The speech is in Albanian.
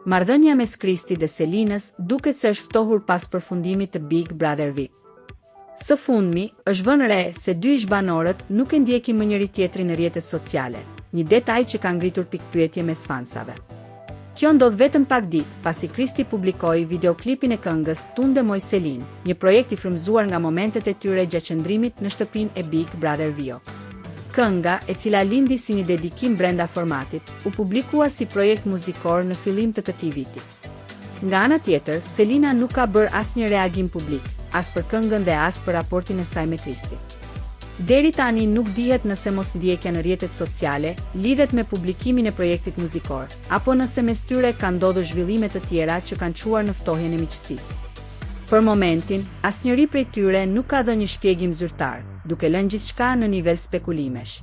Marrëdhënia mes Kristit dhe Selinës duket se është ftohur pas përfundimit të Big Brother VIP. Së fundmi, është vënë re se dy ish-banorët nuk e ndjekin më njëri tjetrin në rrjetet sociale, një detaj që ka ngritur pikpyetje mes fansave. Kjo ndodh vetëm pak ditë pasi Kristi publikoi videoklipin e këngës Tunde Moj Selin, një projekt i frymëzuar nga momentet e tyre gjatë qëndrimit në shtëpinë e Big Brother VIP. Kënga, e cila lindi si një dedikim brenda formatit, u publikua si projekt muzikor në fillim të këtij viti. Nga ana tjetër, Selina nuk ka bërë asnjë reagim publik, as për këngën dhe as për raportin e saj me Kristin. Deri tani nuk dihet nëse mosndjekja në rrjetet sociale lidhet me publikimin e projektit muzikor, apo nëse mes tyre ka ndodhur zhvillime të tjera që kanë çuar në ftohjen e miqësisë. Për momentin, asnjëri prej tyre nuk ka dhënë një shpjegim zyrtar, duke lënë gjithçka në nivel spekulimesh.